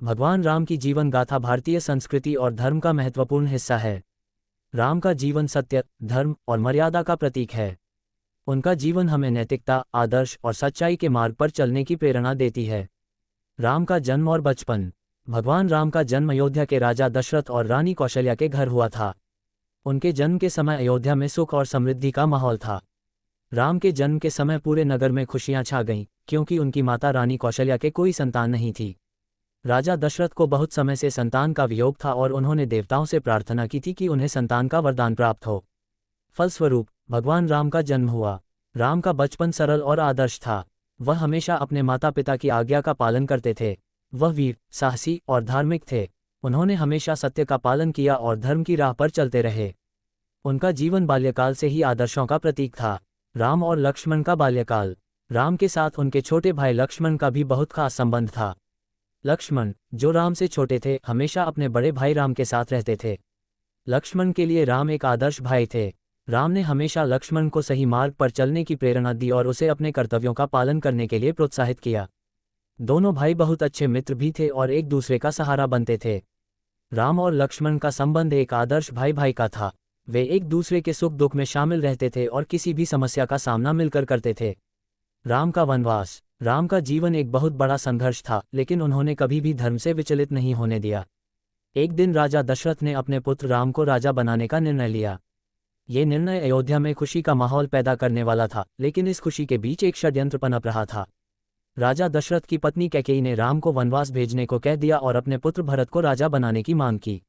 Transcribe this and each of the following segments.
भगवान राम की जीवन गाथा भारतीय संस्कृति और धर्म का महत्वपूर्ण हिस्सा है। राम का जीवन सत्य, धर्म और मर्यादा का प्रतीक है। उनका जीवन हमें नैतिकता, आदर्श और सच्चाई के मार्ग पर चलने की प्रेरणा देती है। राम का जन्म और बचपन। भगवान राम का जन्म अयोध्या के राजा दशरथ और रानी कौशल्या के घर हुआ था। उनके जन्म के समय अयोध्या में सुख और समृद्धि का माहौल था। राम के जन्म के समय पूरे नगर में खुशियां छा गईं, क्योंकि उनकी माता रानी कौशल्या के कोई संतान नहीं थी। राजा दशरथ को बहुत समय से संतान का वियोग था और उन्होंने देवताओं से प्रार्थना की थी कि उन्हें संतान का वरदान प्राप्त हो। फलस्वरूप भगवान राम का जन्म हुआ। राम का बचपन सरल और आदर्श था। वह हमेशा अपने माता पिता की आज्ञा का पालन करते थे। वह वीर, साहसी और धार्मिक थे। उन्होंने हमेशा सत्य का पालन किया और धर्म की राह पर चलते रहे। उनका जीवन बाल्यकाल से ही आदर्शों का प्रतीक था। राम और लक्ष्मण का बाल्यकाल। राम के साथ उनके छोटे भाई लक्ष्मण का भी बहुत खास संबंध था। लक्ष्मण, जो राम से छोटे थे, हमेशा अपने बड़े भाई राम के साथ रहते थे। लक्ष्मण के लिए राम एक आदर्श भाई थे। राम ने हमेशा लक्ष्मण को सही मार्ग पर चलने की प्रेरणा दी और उसे अपने कर्तव्यों का पालन करने के लिए प्रोत्साहित किया। दोनों भाई बहुत अच्छे मित्र भी थे और एक दूसरे का सहारा बनते थे। राम और लक्ष्मण का संबंध एक आदर्श भाई भाई का था। वे एक दूसरे के सुख दुख में शामिल रहते थे और किसी भी समस्या का सामना मिलकर करते थे। राम का वनवास। राम का जीवन एक बहुत बड़ा संघर्ष था, लेकिन उन्होंने कभी भी धर्म से विचलित नहीं होने दिया। एक दिन राजा दशरथ ने अपने पुत्र राम को राजा बनाने का निर्णय लिया। ये निर्णय अयोध्या में खुशी का माहौल पैदा करने वाला था, लेकिन इस खुशी के बीच एक षड्यंत्र पनप रहा था। राजा दशरथ की पत्नी कैकेयी ने राम को वनवास भेजने को कह दिया और अपने पुत्र भरत को राजा बनाने की मांग की।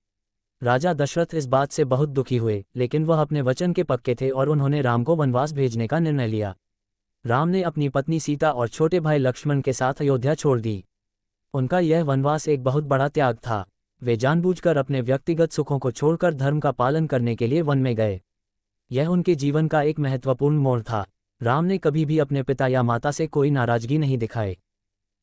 राजा दशरथ इस बात से बहुत दुखी हुए, लेकिन वह अपने वचन के पक्के थे और उन्होंने राम को वनवास भेजने का निर्णय लिया। राम ने अपनी पत्नी सीता और छोटे भाई लक्ष्मण के साथ अयोध्या छोड़ दी। उनका यह वनवास एक बहुत बड़ा त्याग था। वे जानबूझकर अपने व्यक्तिगत सुखों को छोड़कर धर्म का पालन करने के लिए वन में गए। यह उनके जीवन का एक महत्वपूर्ण मोड़ था। राम ने कभी भी अपने पिता या माता से कोई नाराजगी नहीं दिखाई।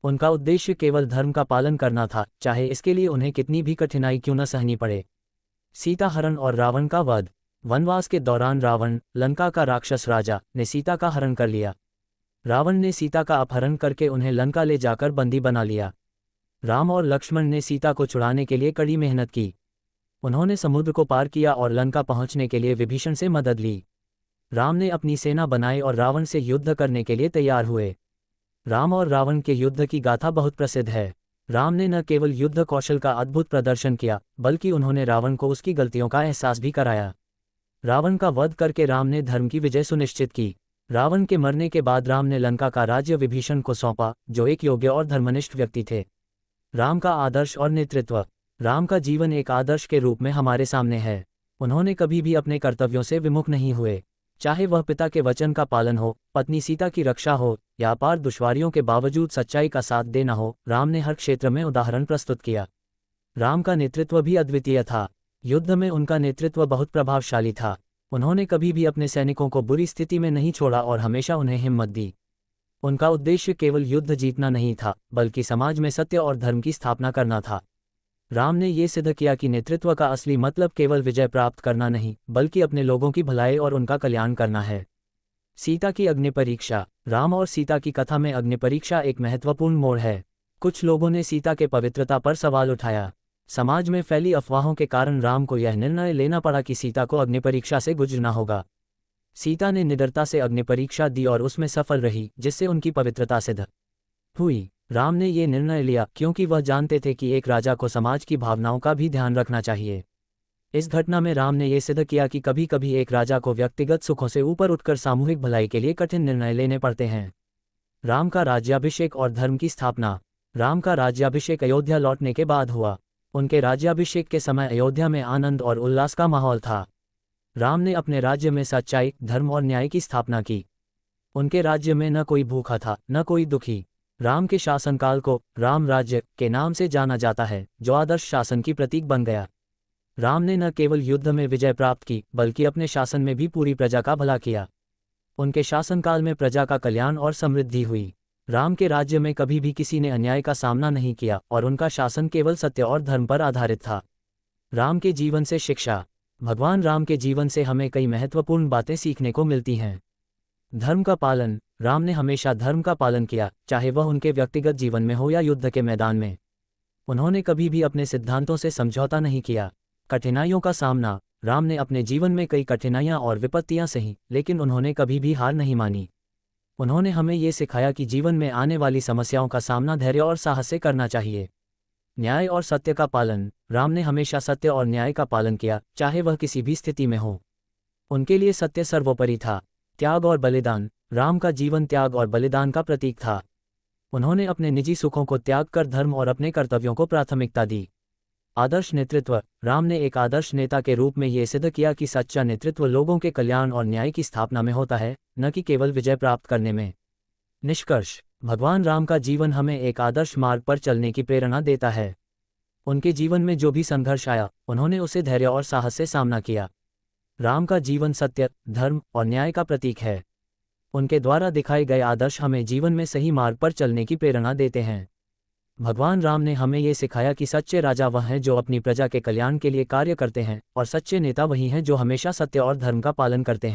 उनका उद्देश्य केवल धर्म का पालन करना था, चाहे इसके लिए उन्हें कितनी भी कठिनाई क्यों न सहनी पड़े। सीता हरण और रावण का वध। वनवास के दौरान रावण, लंका का राक्षस राजा, ने सीता का हरण कर लिया। रावण ने सीता का अपहरण करके उन्हें लंका ले जाकर बंदी बना लिया। राम और लक्ष्मण ने सीता को छुड़ाने के लिए कड़ी मेहनत की। उन्होंने समुद्र को पार किया और लंका पहुंचने के लिए विभीषण से मदद ली। राम ने अपनी सेना बनाई और रावण से युद्ध करने के लिए तैयार हुए। राम और रावण के युद्ध की गाथा बहुत प्रसिद्ध है। राम ने न केवल युद्ध कौशल का अद्भुत प्रदर्शन किया, बल्कि उन्होंने रावण को उसकी गलतियों का एहसास भी कराया। रावण का वध करके राम ने धर्म की विजय सुनिश्चित की। रावण के मरने के बाद राम ने लंका का राज्य विभीषण को सौंपा, जो एक योग्य और धर्मनिष्ठ व्यक्ति थे। राम का आदर्श और नेतृत्व। राम का जीवन एक आदर्श के रूप में हमारे सामने है। उन्होंने कभी भी अपने कर्तव्यों से विमुख नहीं हुए। चाहे वह पिता के वचन का पालन हो, पत्नी सीता की रक्षा हो, या अपार दुश्वारियों के बावजूद सच्चाई का साथ देना हो, राम ने हर क्षेत्र में उदाहरण प्रस्तुत किया। राम का नेतृत्व भी अद्वितीय था। युद्ध में उनका नेतृत्व बहुत प्रभावशाली था। उन्होंने कभी भी अपने सैनिकों को बुरी स्थिति में नहीं छोड़ा और हमेशा उन्हें हिम्मत दी। उनका उद्देश्य केवल युद्ध जीतना नहीं था, बल्कि समाज में सत्य और धर्म की स्थापना करना था। राम ने ये सिद्ध किया कि नेतृत्व का असली मतलब केवल विजय प्राप्त करना नहीं, बल्कि अपने लोगों की भलाई और उनका कल्याण करना है। सीता की अग्नि परीक्षा। राम और सीता की कथा में अग्नि परीक्षा एक महत्वपूर्ण मोड़ है। कुछ लोगों ने सीता के पवित्रता पर सवाल उठाया। समाज में फैली अफवाहों के कारण राम को यह निर्णय लेना पड़ा कि सीता को अग्नि परीक्षा से गुजरना होगा। सीता ने निडरता से अग्नि परीक्षा दी और उसमें सफल रही, जिससे उनकी पवित्रता सिद्ध हुई। राम ने ये निर्णय लिया क्योंकि वह जानते थे कि एक राजा को समाज की भावनाओं का भी ध्यान रखना चाहिए। इस घटना में राम ने यह सिद्ध किया कि कभी कभी एक राजा को व्यक्तिगत सुखों से ऊपर उठकर सामूहिक भलाई के लिए कठिन निर्णय लेने पड़ते हैं। राम का राज्याभिषेक और धर्म की स्थापना। राम का राज्याभिषेक अयोध्या लौटने के बाद हुआ। उनके राज्याभिषेक के समय अयोध्या में आनंद और उल्लास का माहौल था। राम ने अपने राज्य में सच्चाई, धर्म और न्याय की स्थापना की। उनके राज्य में न कोई भूखा था, न कोई दुखी। राम के शासनकाल को राम राज्य के नाम से जाना जाता है, जो आदर्श शासन की प्रतीक बन गया। राम ने न केवल युद्ध में विजय प्राप्त की, बल्कि अपने शासन में भी पूरी प्रजा का भला किया। उनके शासनकाल में प्रजा का कल्याण और समृद्धि हुई। राम के राज्य में कभी भी किसी ने अन्याय का सामना नहीं किया और उनका शासन केवल सत्य और धर्म पर आधारित था। राम के जीवन से शिक्षा। भगवान राम के जीवन से हमें कई महत्वपूर्ण बातें सीखने को मिलती हैं। धर्म का पालन। राम ने हमेशा धर्म का पालन किया, चाहे वह उनके व्यक्तिगत जीवन में हो या युद्ध के मैदान में। उन्होंने कभी भी अपने सिद्धांतों से समझौता नहीं किया। कठिनाइयों का सामना। राम ने अपने जीवन में कई कठिनाइयां और विपत्तियां सही, लेकिन उन्होंने कभी भी हार नहीं मानी। उन्होंने हमें ये सिखाया कि जीवन में आने वाली समस्याओं का सामना धैर्य और साहस से करना चाहिए। न्याय और सत्य का पालन। राम ने हमेशा सत्य और न्याय का पालन किया, चाहे वह किसी भी स्थिति में हो। उनके लिए सत्य सर्वोपरि था। त्याग और बलिदान। राम का जीवन त्याग और बलिदान का प्रतीक था। उन्होंने अपने निजी सुखों को त्याग कर धर्म और अपने कर्तव्यों को प्राथमिकता दी। आदर्श नेतृत्व। राम ने एक आदर्श नेता के रूप में ये सिद्ध किया कि सच्चा नेतृत्व लोगों के कल्याण और न्याय की स्थापना में होता है, न कि केवल विजय प्राप्त करने में। निष्कर्ष। भगवान राम का जीवन हमें एक आदर्श मार्ग पर चलने की प्रेरणा देता है। उनके जीवन में जो भी संघर्ष आया, उन्होंने उसे धैर्य और साहस से सामना किया। राम का जीवन सत्य, धर्म और न्याय का प्रतीक है। उनके द्वारा दिखाए गए आदर्श हमें जीवन में सही मार्ग पर चलने की प्रेरणा देते हैं। भगवान राम ने हमें ये सिखाया कि सच्चे राजा वह हैं जो अपनी प्रजा के कल्याण के लिए कार्य करते हैं, और सच्चे नेता वही हैं जो हमेशा सत्य और धर्म का पालन करते हैं।